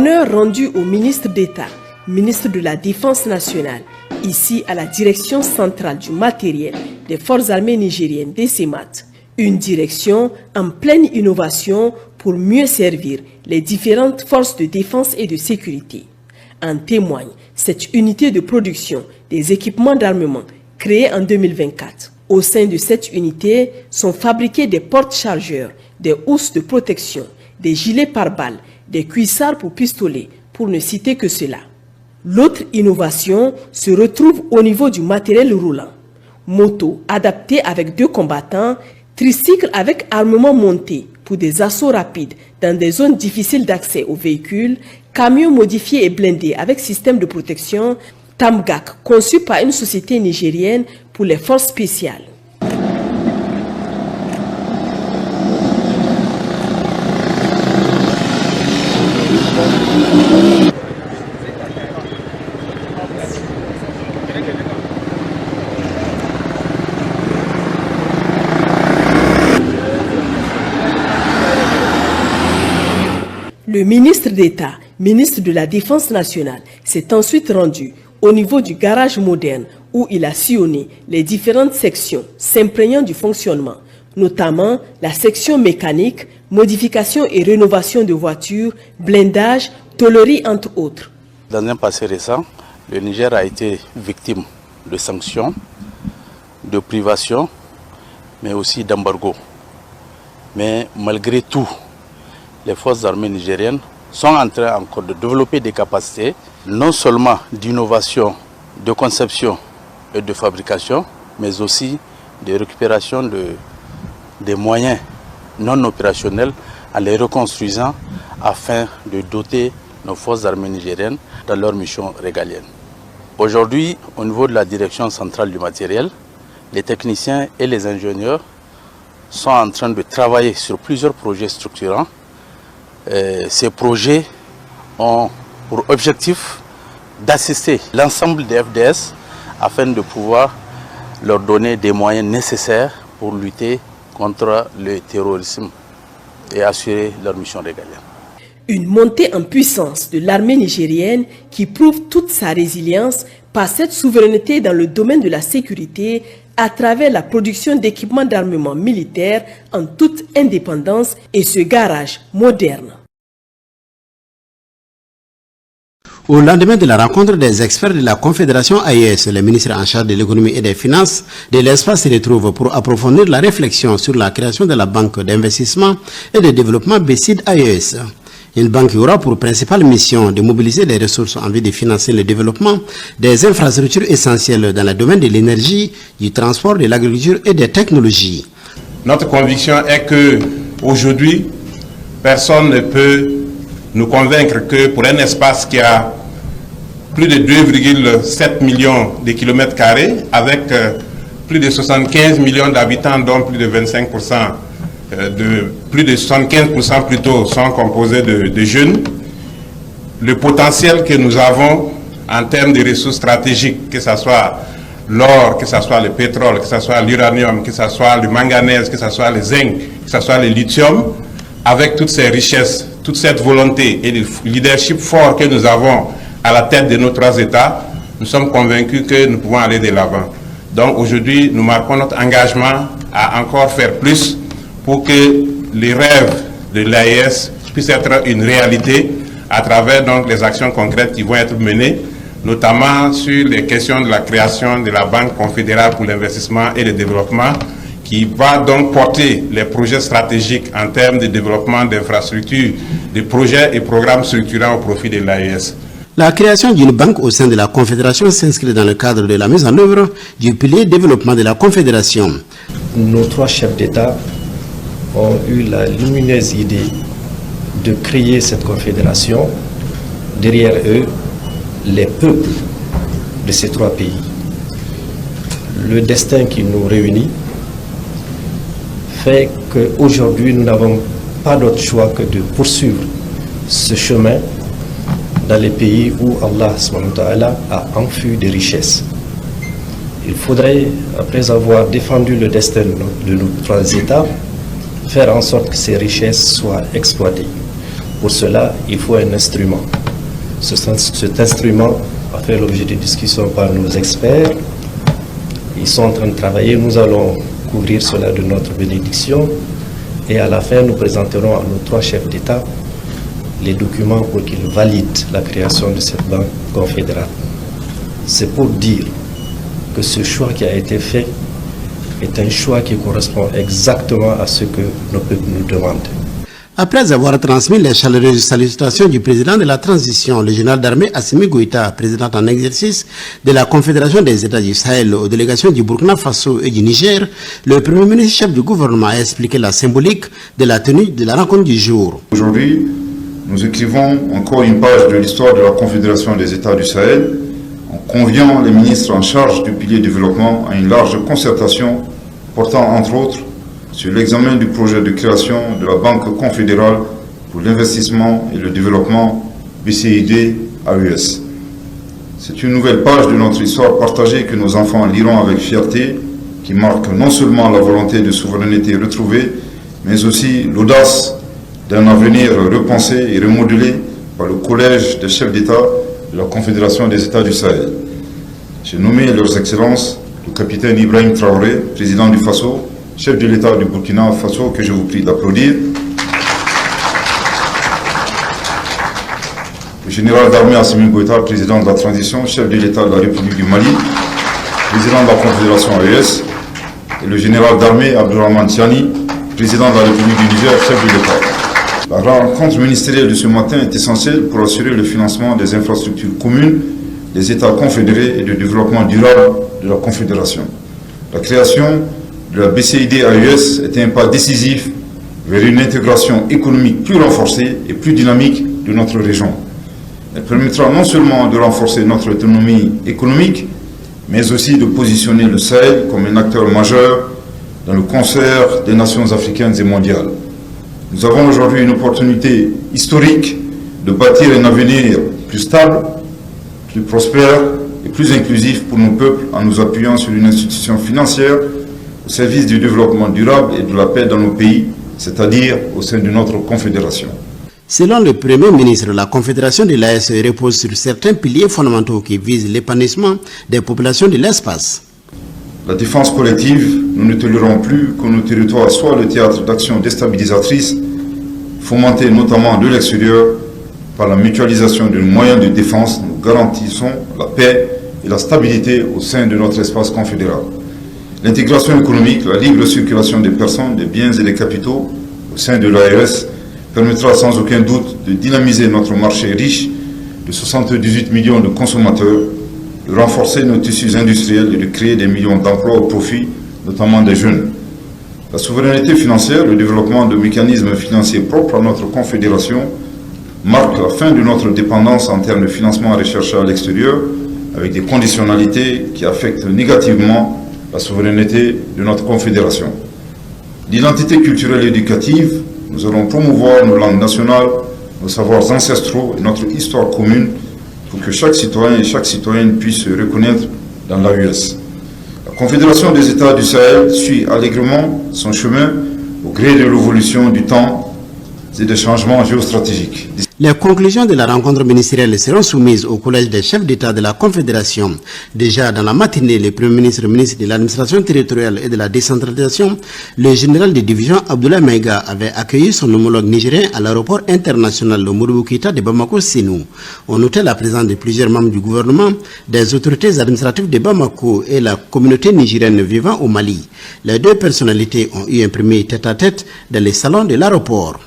Honneur rendu au ministre d'État, ministre de la Défense nationale, ici à la direction centrale du matériel des forces armées nigériennes DCMAT. Une direction en pleine innovation pour mieux servir les différentes forces de défense et de sécurité. En témoigne cette unité de production des équipements d'armement créée en 2024. Au sein de cette unité sont fabriqués des porte-chargeurs, des housses de protection, des gilets pare-balles, des cuissards pour pistolets, pour ne citer que cela. L'autre innovation se retrouve au niveau du matériel roulant. Moto adaptée avec 2 combattants, tricycle avec armement monté pour des assauts rapides dans des zones difficiles d'accès aux véhicules, camions modifiés et blindés avec système de protection, Tamgak conçu par une société nigérienne pour les forces spéciales. Le ministre d'État, ministre de la Défense nationale, s'est ensuite rendu au niveau du garage moderne où il a sillonné les différentes sections s'imprégnant du fonctionnement, notamment la section mécanique, modification et rénovation de voitures, blindage, tôlerie entre autres. Dans un passé récent, le Niger a été victime de sanctions, de privations, mais aussi d'embargo. Mais malgré tout, les forces armées nigériennes sont en train encore de développer des capacités, non seulement d'innovation, de conception et de fabrication, mais aussi de récupération des moyens non opérationnels en les reconstruisant afin de doter nos forces armées nigériennes dans leur mission régalienne. Aujourd'hui, au niveau de la direction centrale du matériel, les techniciens et les ingénieurs sont en train de travailler sur plusieurs projets structurants. Ces projets ont pour objectif d'assister l'ensemble des FDS afin de pouvoir leur donner des moyens nécessaires pour lutter contre le terrorisme et assurer leur mission régalienne. Une montée en puissance de l'armée nigérienne qui prouve toute sa résilience par cette souveraineté dans le domaine de la sécurité à travers la production d'équipements d'armement militaire en toute indépendance et ce garage moderne. Au lendemain de la rencontre des experts de la Confédération AES, le ministre en charge de l'économie et des finances de l'espace se retrouve pour approfondir la réflexion sur la création de la banque d'investissement et de développement BECID AES. Une banque qui aura pour principale mission de mobiliser les ressources en vue de financer le développement des infrastructures essentielles dans le domaine de l'énergie, du transport, de l'agriculture et des technologies. Notre conviction est que aujourd'hui, personne ne peut nous convaincre que pour un espace qui a plus de 2,7 millions de kilomètres carrés, avec plus de 75 millions d'habitants, dont plus de 25%, plus de 75% plutôt sont composés de jeunes, le potentiel que nous avons en termes de ressources stratégiques, que ce soit l'or, que ce soit le pétrole, que ce soit l'uranium, que ce soit le manganèse, que ce soit le zinc, que ce soit le lithium, avec toutes ces richesses, toute cette volonté et le leadership fort que nous avons à la tête de nos 3 États, nous sommes convaincus que nous pouvons aller de l'avant. Donc aujourd'hui, nous marquons notre engagement à encore faire plus pour que les rêves de l'AES puissent être une réalité à travers donc les actions concrètes qui vont être menées, notamment sur les questions de la création de la Banque confédérale pour l'investissement et le développement, qui va donc porter les projets stratégiques en termes de développement d'infrastructures, de projets et programmes structurants au profit de l'AES. La création d'une banque au sein de la Confédération s'inscrit dans le cadre de la mise en œuvre du pilier développement de la Confédération. Nos 3 chefs d'État ont eu la lumineuse idée de créer cette confédération. Derrière eux, les peuples de ces 3 pays. Le destin qui nous réunit fait qu'aujourd'hui, nous n'avons pas d'autre choix que de poursuivre ce chemin dans les pays où Allah a enfui des richesses. Il faudrait, après avoir défendu le destin de nos 3 États, faire en sorte que ces richesses soient exploitées. Pour cela, il faut un instrument. Cet instrument a fait l'objet de discussions par nos experts. Ils sont en train de travailler. Nous allons couvrir cela de notre bénédiction. Et à la fin, nous présenterons à nos 3 chefs d'État les documents pour qu'ils valident la création de cette banque confédérale. C'est pour dire que ce choix qui a été fait est un choix qui correspond exactement à ce que nos peuples nous demandent. Après avoir transmis les chaleureuses salutations du président de la transition, le général d'armée Assimi Goïta, président en exercice de la Confédération des États du Sahel aux délégations du Burkina Faso et du Niger, le Premier ministre chef du gouvernement a expliqué la symbolique de la tenue de la rencontre du jour. Aujourd'hui, nous écrivons encore une page de l'histoire de la Confédération des États du Sahel en conviant les ministres en charge du pilier développement à une large concertation portant entre autres sur l'examen du projet de création de la Banque confédérale pour l'investissement et le développement BCID-AES. C'est une nouvelle page de notre histoire partagée que nos enfants liront avec fierté, qui marque non seulement la volonté de souveraineté retrouvée, mais aussi l'audace d'un avenir repensé et remodelé par le Collège des chefs d'État de la Confédération des États du Sahel. J'ai nommé leurs excellences le capitaine Ibrahim Traoré, président du Faso, chef de l'État du Burkina Faso, que je vous prie d'applaudir. Le général d'armée Assimi Goïta, président de la transition, chef de l'État de la République du Mali, président de la Confédération AES, et le général d'armée Abdourahmane Tiani, président de la République du Niger, chef de l'État. La rencontre ministérielle de ce matin est essentielle pour assurer le financement des infrastructures communes des États confédérés et de développement durable de la Confédération. La création de la BCID-AES est un pas décisif vers une intégration économique plus renforcée et plus dynamique de notre région. Elle permettra non seulement de renforcer notre autonomie économique, mais aussi de positionner le Sahel comme un acteur majeur dans le concert des nations africaines et mondiales. Nous avons aujourd'hui une opportunité historique de bâtir un avenir plus stable, plus prospère et plus inclusif pour nos peuples en nous appuyant sur une institution financière au service du développement durable et de la paix dans nos pays, c'est-à-dire au sein de notre confédération. Selon le Premier ministre, la Confédération de l'AES repose sur certains piliers fondamentaux qui visent l'épanouissement des populations de l'espace. La défense collective, nous ne tolérons plus que nos territoires soient le théâtre d'actions déstabilisatrices, fomentées notamment de l'extérieur par la mutualisation de moyens de défense. Nous garantissons la paix et la stabilité au sein de notre espace confédéral. L'intégration économique, la libre circulation des personnes, des biens et des capitaux au sein de l'AES permettra sans aucun doute de dynamiser notre marché riche de 78 millions de consommateurs, de renforcer nos tissus industriels et de créer des millions d'emplois au profit, notamment des jeunes. La souveraineté financière, le développement de mécanismes financiers propres à notre confédération marque la fin de notre dépendance en termes de financement recherché à l'extérieur, avec des conditionnalités qui affectent négativement la souveraineté de notre confédération. L'identité culturelle et éducative, nous allons promouvoir nos langues nationales, nos savoirs ancestraux et notre histoire commune pour que chaque citoyen et chaque citoyenne puisse se reconnaître dans l'AES. La Confédération des États du Sahel suit allègrement son chemin au gré de l'évolution du temps et des changements géostratégiques. Les conclusions de la rencontre ministérielle seront soumises au Collège des chefs d'État de la Confédération. Déjà dans la matinée, le Premier ministre, ministre de l'administration territoriale et de la décentralisation, le général de division Abdoulaye Maïga avait accueilli son homologue nigérien à l'aéroport international de Modibo Keïta de Bamako-Sénou. On notait la présence de plusieurs membres du gouvernement, des autorités administratives de Bamako et la communauté nigérienne vivant au Mali. Les deux personnalités ont eu un premier tête-à-tête dans les salons de l'aéroport.